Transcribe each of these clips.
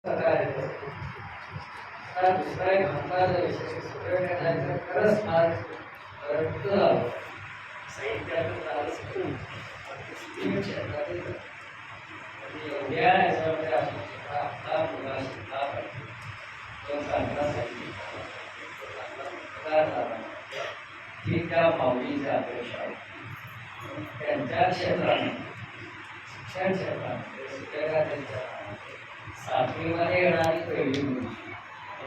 दुसरा एक महत्त्वाचा विषय सूर्यग्रहणाचा खरंच फार रक्त झालं साहित्यातून झालं क्षेत्रातील एवढ्या याच्यामध्ये आपला मुलगा शिकला तो चांगला ही त्या माऊलीच्या अपेक्षा त्यांच्या क्षेत्राने शिक्षण क्षेत्रामध्ये सूर्यग्रहणाच्या सातवीमध्ये येणारी पहिली मुलगी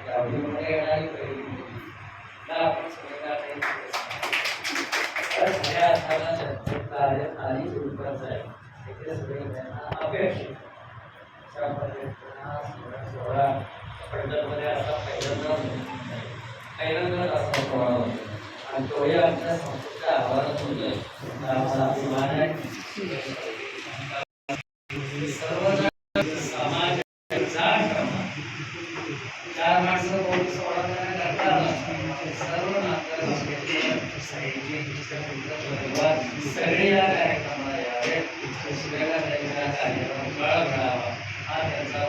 दहावीमध्ये येणारी पहिली मुलगी आपण सगळ्या अर्थाला कार्य आणि सुरूपाचं आहे तिथे सगळ्यांना अपेक्षित अशा पद्धतीनं सोहळा पंढरमध्ये असा पहिल्यांदाच असा सोहळा होतो आणि तोही आमच्या संस्कृतीच्या आवाजातून आम्हाला अभिमान आहे. सर्वजण समाज चार माणसं बोलून सोळा करतात सर्व सगळे या कार्यक्रमाला यावेत सूर्यग्रहणाचा कार्यक्रम बळा मिळावा हा त्यांचा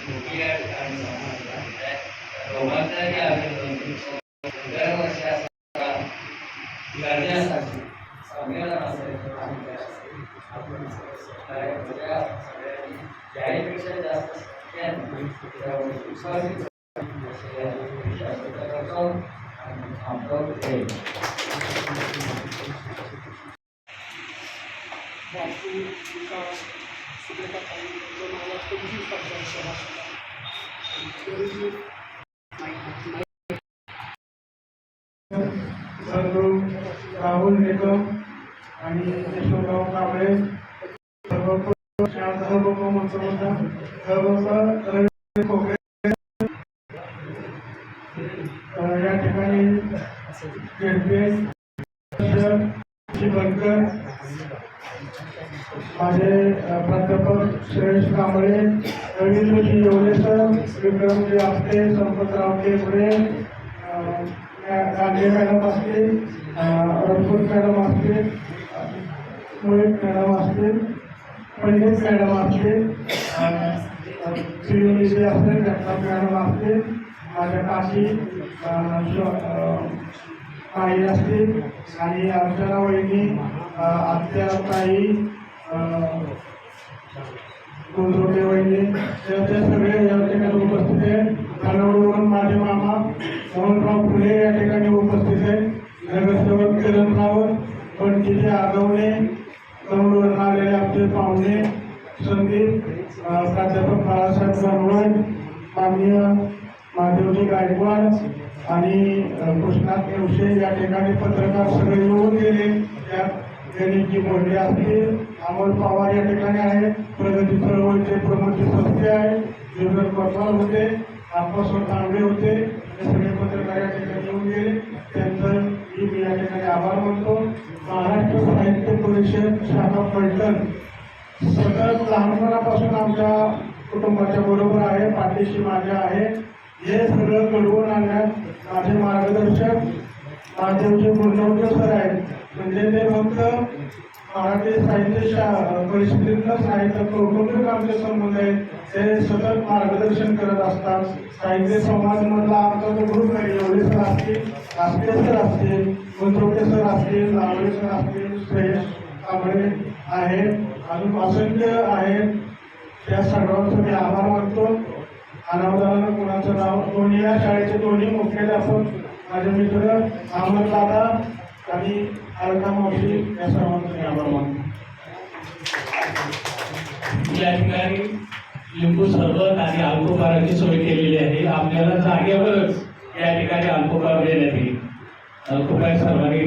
मुख्य या ठिकाणी समाज आहे. रोमांचकारी आवेदन दरवर्षी असा करण्यासाठी संमेलन असेल आपण सगळ्यांनी याहीपेक्षा जास्त राहुल निकम आणि यशवंतराव कांबळे या ठिकाणी माझे प्राध्यापक सुरेश कांबळे, रवींद्रजी येवलेसर, विक्रमजी आपटे, संपतराव केबरे, गांधी मॅडम असतील, रघुपत मॅडम असतील, मोहित मॅडम असतील, पंडित मॅडम असतील, श्रीमती असतील, जगताप मॅडम असतील, माझ्या काशी ताई असतील आणि अर्चना वहिनी, आत्या ताई, कुलदोटे वहिनी ते सगळे या ठिकाणी उपस्थित आहेत. कन्नडवरून माझे मामा मोहनराव फुले या ठिकाणी उपस्थित आहेत. नगरसेवक किरण रावत, पंडित आगवणे, कन्नडवरून आलेले आमचे पाहुणे संदीप, प्राध्यापक बाळासाहेब गणवट, माननीय महादेवजी गायकवाड आणि कृष्णात नेवशे या ठिकाणी पत्रकार सगळे येऊन गेले. त्यात गणेशजी मोडे असतील, अमोल पवार या ठिकाणी आहेत, प्रगती चळवळीचे प्रमुख संस्थे आहेत, जीवन कोतवाल होते, आप्पासाहेब तांबे होते, हे सगळे पत्रकार या ठिकाणी येऊन गेले. त्यांचं मी या ठिकाणी आभार मानतो. महाराष्ट्र साहित्य परिषद शाखा फलटण सतत लहानपणापासून आमच्या कुटुंबाच्या बरोबर आहे, पाठीशी माझ्या आहे. हे सगळं घडवून आणण्यात माझे मार्गदर्शक महादेवजी गुंडवकर सर आहेत. म्हणजे ते फक्त मराठी साहित्य परिषदेतच नाही तर कौटुंबिक आमचे संबंध आहेत. ते सतत मार्गदर्शन करत असतात. साहित्य समाजमधला आमचा जो ग्रुप आहे, एवढे सर असतील, आस्ते सर असतील, गुंतवटे सर असतील, लावळे सर असतील, श्रेयस कांबळे आहेत, अजून असंख्य आहेत. त्या सर्वांचं मी आभार मानतो. अनावधानानं कुणाचं नाव, दोन्ही या शाळेचे दोन्ही मुख्याध्यापक माझे मित्र अहमद दादा आणि अलका मावशी या सर्वांचं मी आभार मानतो. या ठिकाणी लिंबू सरबत आणि अल्पोपाराची सोय केलेली आहे. आपल्याला जागेवरच या ठिकाणी अल्पोपार देण्यात येईल. कृपया सर्वांनी